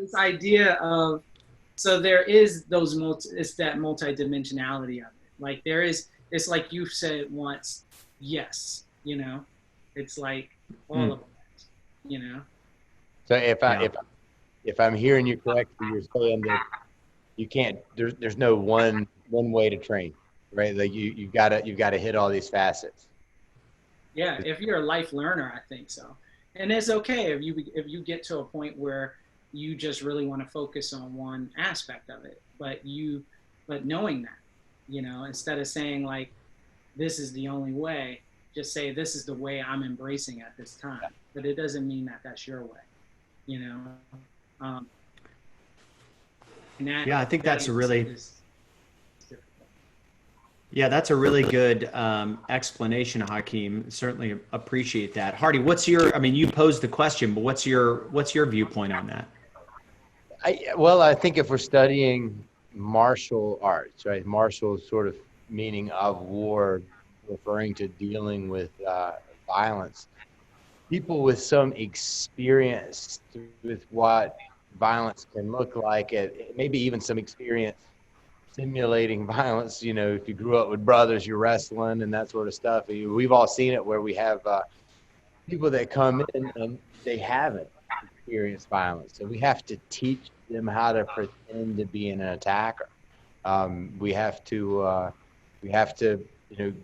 this idea of, so there is those it's that multidimensionality of it. Like there is, it's like you said once, yes, it's like all of that, you know. So Yeah. if I'm hearing you correctly, you're saying that you can't. There's no one way to train, right? Like you've gotta hit all these facets. Yeah, if you're a life learner, I think so. And it's okay if you get to a point where you just really want to focus on one aspect of it, but knowing that, instead of saying like this is the only way, just say this is the way I'm embracing at this time. But it doesn't mean that that's your way, you know. Um, and Yeah, I think that's a really is difficult. Yeah, that's a really good explanation, Hakeem. Certainly appreciate that. Hardy, I mean, you posed the question, but what's your viewpoint on that? I think if we're studying martial arts, right? Martial sort of meaning of war, referring to dealing with violence. People with some experience with what violence can look like, maybe even some experience simulating violence. If you grew up with brothers, you're wrestling and that sort of stuff. We've all seen it where we have people that come in and they haven't experienced violence. So we have to teach them how to pretend to be an attacker. We have to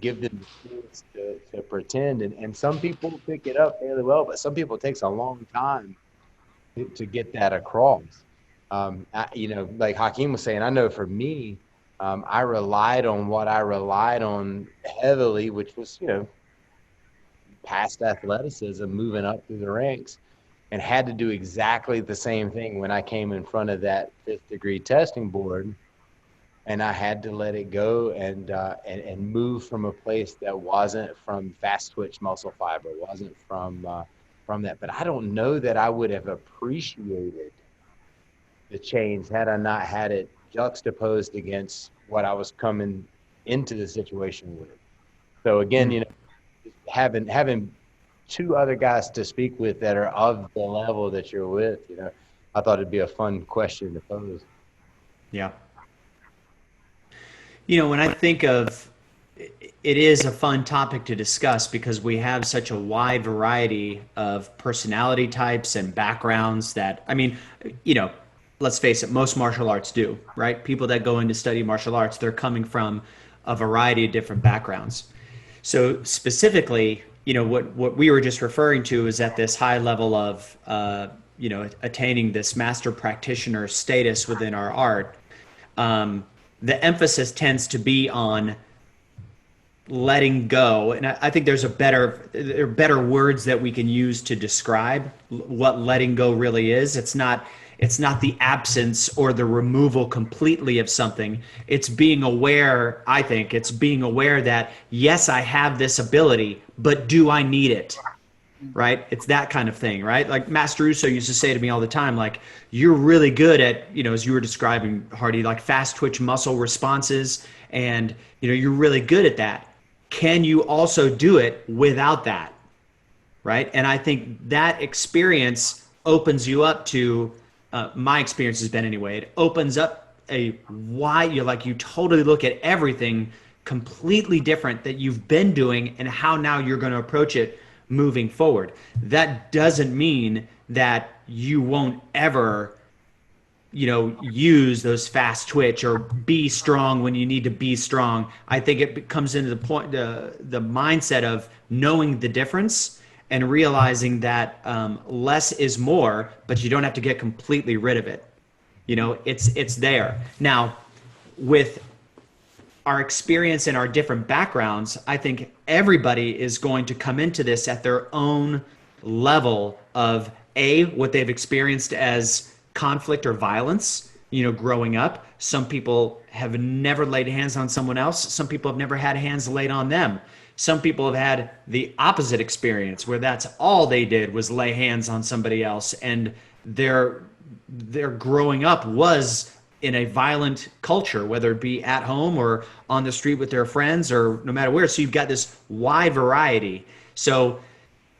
give them the tools to pretend. And some people pick it up fairly well, but some people it takes a long time to get that across. Like Hakeem was saying, I know for me, I relied on what I relied on heavily, which was, past athleticism, moving up through the ranks, and had to do exactly the same thing when I came in front of that fifth degree testing board. And I had to let it go and move from a place that wasn't from fast twitch muscle fiber, wasn't from that. But I don't know that I would have appreciated the change had I not had it juxtaposed against what I was coming into the situation with. So again, having two other guys to speak with that are of the level that you're with, I thought it'd be a fun question to pose. Yeah. When I think of it is a fun topic to discuss because we have such a wide variety of personality types and backgrounds that, I mean, let's face it, most martial arts do, right? People that go in to study martial arts, they're coming from a variety of different backgrounds. So specifically, what we were just referring to is at this high level of, attaining this master practitioner status within our art. The emphasis tends to be on letting go, and I think there are better words that we can use to describe what letting go really is. It's not the absence or the removal completely of something. It's being aware. I think it's being aware that yes, I have this ability, but do I need it? Right? It's that kind of thing, right? Like Master Russo used to say to me all the time, like, you're really good at, as you were describing, Hardy, like fast twitch muscle responses, and, you're really good at that. Can you also do it without that? Right? And I think that experience opens you up to, my experience has been anyway, it opens up a wide, you totally look at everything completely different that you've been doing and how now you're going to approach it moving forward. That doesn't mean that you won't ever, use those fast twitch or be strong when you need to be strong. I think it comes into the mindset of knowing the difference and realizing that less is more, but you don't have to get completely rid of it. It's there. Now, with our experience and our different backgrounds, I think everybody is going to come into this at their own level of what they've experienced as conflict or violence, growing up. Some people have never laid hands on someone else. Some people have never had hands laid on them. Some people have had the opposite experience where that's all they did was lay hands on somebody else, and their growing up was in a violent culture, whether it be at home or on the street with their friends or no matter where. So you've got this wide variety. So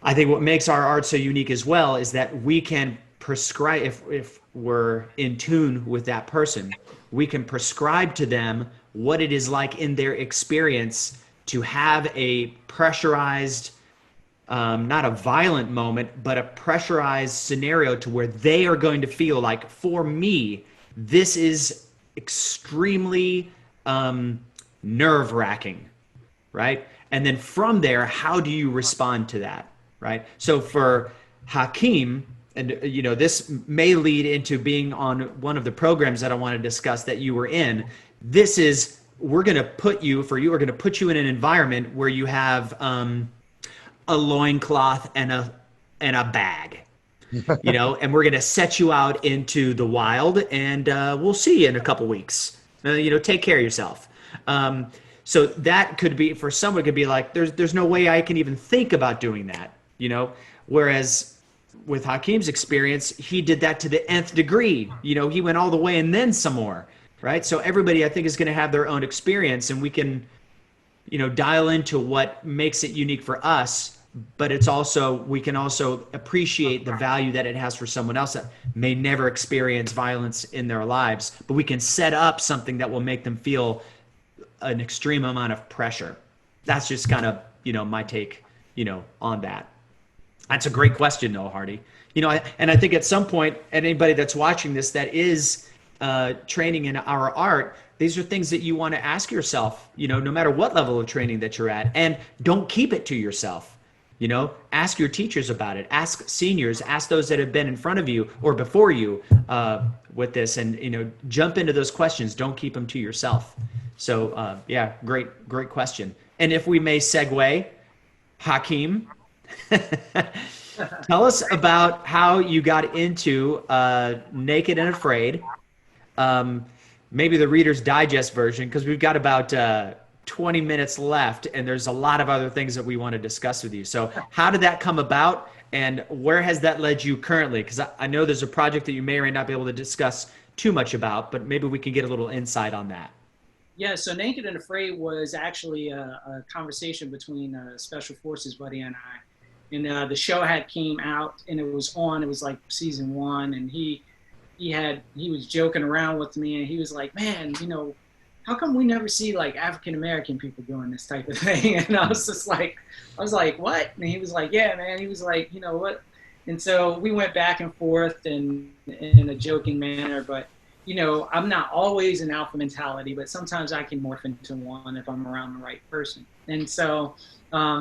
I think what makes our art so unique as well is that we can prescribe, if we're in tune with that person, we can prescribe to them what it is like in their experience to have a pressurized, not a violent moment, but a pressurized scenario to where they are going to feel like, for me, this is extremely nerve wracking, right? And then from there, how do you respond to that, right? So for Hakim, and this may lead into being on one of the programs that I want to discuss that you were in. This is, we're going to put you in an environment where you have a loincloth and a bag, and we're going to set you out into the wild, and we'll see you in a couple weeks. Take care of yourself. So that could be, for someone, could be like, there's no way I can even think about doing that, whereas with Hakim's experience, he did that to the nth degree. He went all the way and then some more, right? So everybody, I think, is going to have their own experience, and we can, dial into what makes it unique for us. But we can also appreciate the value that it has for someone else that may never experience violence in their lives. But we can set up something that will make them feel an extreme amount of pressure. That's just kind of, my take, on that. That's a great question, though, Hardy. And I think at some point, anybody that's watching this that is training in our art, these are things that you want to ask yourself, no matter what level of training that you're at. And don't keep it to yourself. Ask your teachers about it. Ask seniors. Ask those that have been in front of you or before you with this. And, jump into those questions. Don't keep them to yourself. So, yeah, great question. And if we may segue, Hakim, tell us about how you got into Naked and Afraid. Maybe the Reader's Digest version, because we've got about 20 minutes left, and there's a lot of other things that we want to discuss with you. So how did that come about, and where has that led you currently? Because I know there's a project that you may or may not be able to discuss too much about, but maybe we can get a little insight on that. Yeah, so Naked and Afraid was actually a conversation between a Special Forces buddy and I. And the show had came out, and it was like season 1, and he was joking around with me, and he was like, man, how come we never see like African American people doing this type of thing? And I was like, what? And he was like, yeah, man. He was like, what? And so we went back and forth in a joking manner, but I'm not always an alpha mentality, but sometimes I can morph into one if I'm around the right person. And so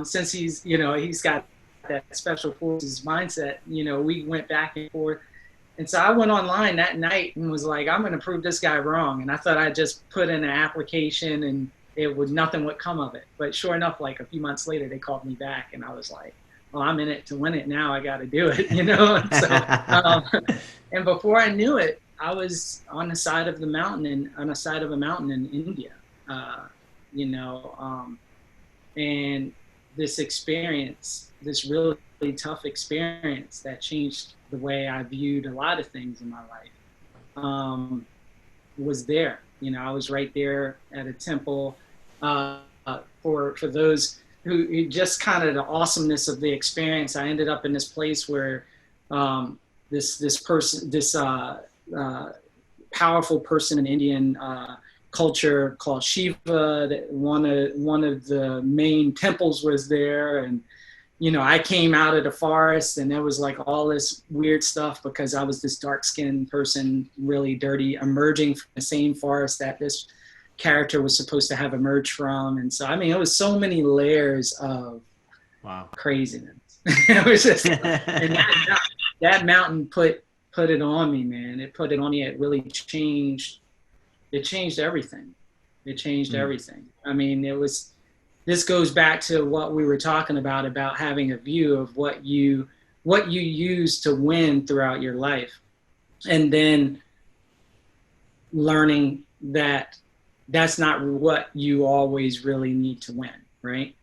since he's got that Special Forces mindset, we went back and forth. And so I went online that night and was like, I'm going to prove this guy wrong. And I thought I'd just put in an application and nothing would come of it. But sure enough, like a few months later, they called me back, and I was like, well, I'm in it to win it now. I got to do it, So, and before I knew it, I was on the side of a mountain in India, and this experience, this really tough experience that changed the way I viewed a lot of things in my life, was there. I was right there at a temple. For those who just kind of the awesomeness of the experience, I ended up in this place where this powerful person in Indian culture called Shiva, that one of the main temples was there, and I came out of the forest, and there was like all this weird stuff because I was this dark-skinned person, really dirty, emerging from the same forest that this character was supposed to have emerged from. And so, it was so many layers of craziness. It was just, and that mountain put it on me, man. It put it on me. It really changed. It changed everything. It changed everything. This goes back to what we were talking about having a view of what you use to win throughout your life, and then learning that that's not what you always really need to win, right?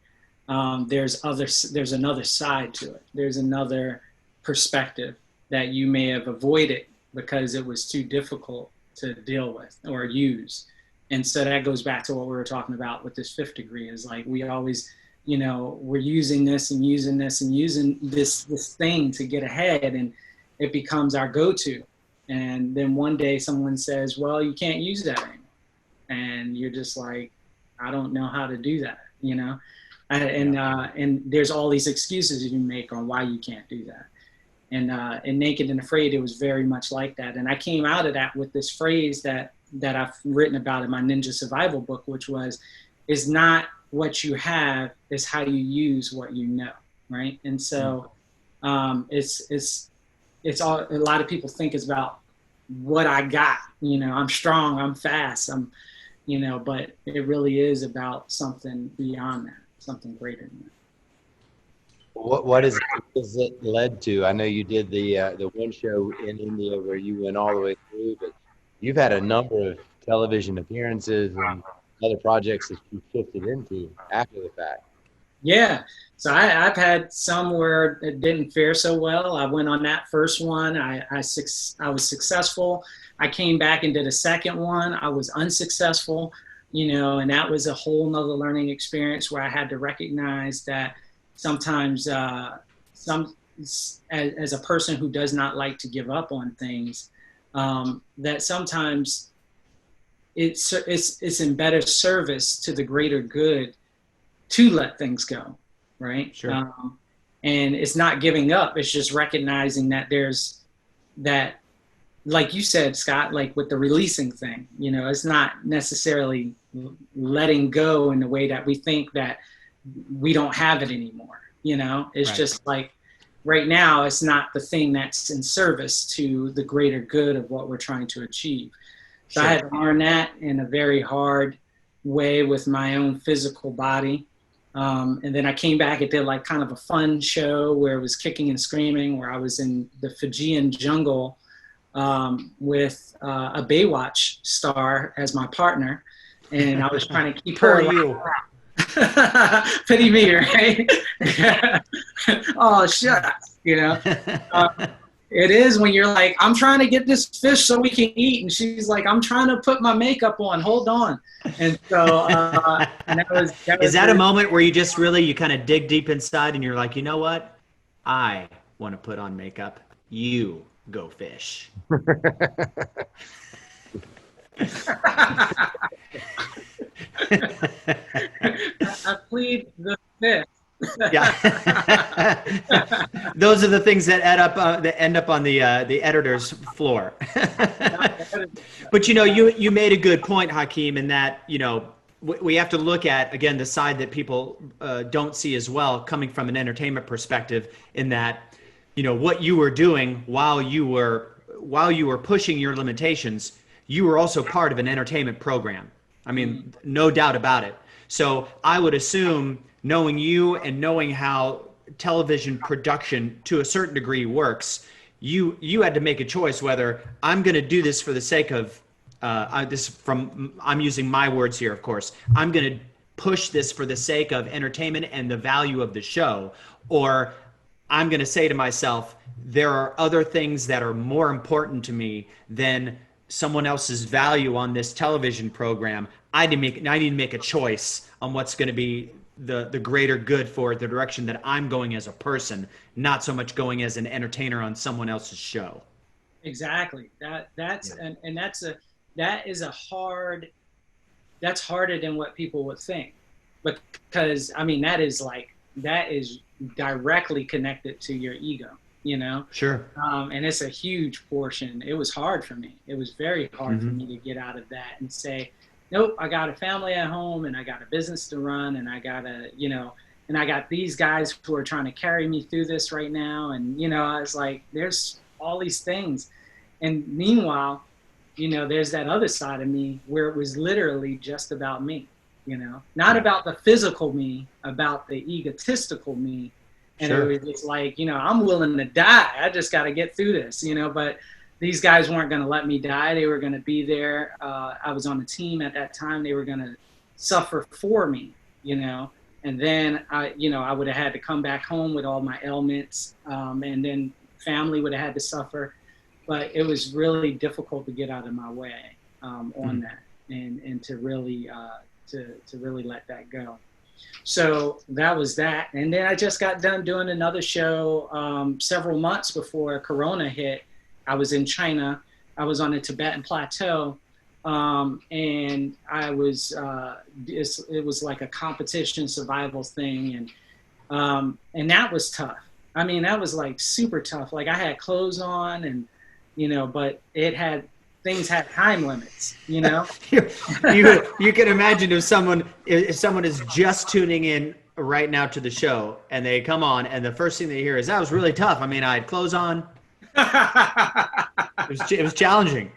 There's another side to it. There's another perspective that you may have avoided because it was too difficult to deal with or use. And so that goes back to what we were talking about with this 5th degree, is like we always, we're using this and using this and using this thing to get ahead. And it becomes our go-to. And then one day someone says, well, you can't use that anymore. And you're just like, I don't know how to do that, you know? And there's all these excuses you make on why you can't do that. And Naked and Afraid, it was very much like that. And I came out of that with this phrase that I've written about in my Ninja Survival book, which was, is not what you have, is how you use what you know, right? And so it's all, a lot of people think it's about what I got, you know, I'm strong, I'm fast, I'm, you know, but it really is about something beyond that, something greater than that. What is it led to? I know you did the one show in India where you went all the way through, but you've had a number of television appearances and other projects that you shifted into after the fact. Yeah, so I've had some where it didn't fare so well. I went on that first one. I was successful. I came back and did a second one. I was unsuccessful, you know, and that was a whole nother learning experience where I had to recognize that sometimes as a person who does not like to give up on things, that sometimes it's in better service to the greater good to let things go, right? Sure. And it's not giving up. It's just recognizing that there's that, like you said, Scott, like with the releasing thing, you know, it's not necessarily letting go in the way that we think that we don't have it anymore. You know, it's Right. just like right now, it's not the thing that's in service to the greater good of what we're trying to achieve. So Sure. I had to learn that in a very hard way with my own physical body. And then I came back and did like kind of a fun show where it was kicking and screaming, where I was in the Fijian jungle with a Baywatch star as my partner. And I was trying to keep her Poor you. Pity me, right? Oh, shucks, you know. It is when you're like, I'm trying to get this fish so we can eat, and she's like, I'm trying to put my makeup on. Hold on. And so and that was Is that a moment where you just really, you kind of dig deep inside and you're like, you know what? I want to put on makeup. You go fish. I plead the fifth. Yeah. Those are the things that end up on the editor's floor. But you know, you made a good point, Hakim, in that, you know, we have to look at, again, the side that people don't see as well, coming from an entertainment perspective, in that, you know, what you were doing while you were pushing your limitations, you were also part of an entertainment program. I mean, no doubt about it. So I would assume, knowing you and knowing how television production to a certain degree works, you had to make a choice whether I'm going to do this for the sake of I'm using my words here, of course. I'm going to push this for the sake of entertainment and the value of the show, or I'm going to say to myself, there are other things that are more important to me than someone else's value on this television program. I need to make a choice on what's going to be the greater good for the direction that I'm going as a person, not so much going as an entertainer on someone else's show. Exactly. That's harder than what people would think, because I mean that is directly connected to your ego, you know. Sure. And it's a huge portion. It was hard for me. It was very hard for me to get out of that and say, nope, I got a family at home and I got a business to run and I gotta, you know, and I got these guys who are trying to carry me through this right now. And, you know, I was like, there's all these things. And meanwhile, you know, there's that other side of me where it was literally just about me, you know, not about the physical me, about the egotistical me. And Sure. it was just like, you know, I'm willing to die. I just got to get through this, you know, but these guys weren't going to let me die. They were going to be there. I was on a team at that time. They were going to suffer for me, you know, and then I would have had to come back home with all my ailments, and then family would have had to suffer. But it was really difficult to get out of my way on that and to really to really let that go. So that was that. And then I just got done doing another show several months before Corona hit. I was in China. I was on the Tibetan Plateau. And I was, it was like a competition survival thing. And that was tough. I mean, that was like super tough. Like I had clothes on and, but things had time limits, you can imagine if someone is just tuning in right now to the show and they come on and the first thing they hear is that was really tough. I mean, I had clothes on. It was challenging.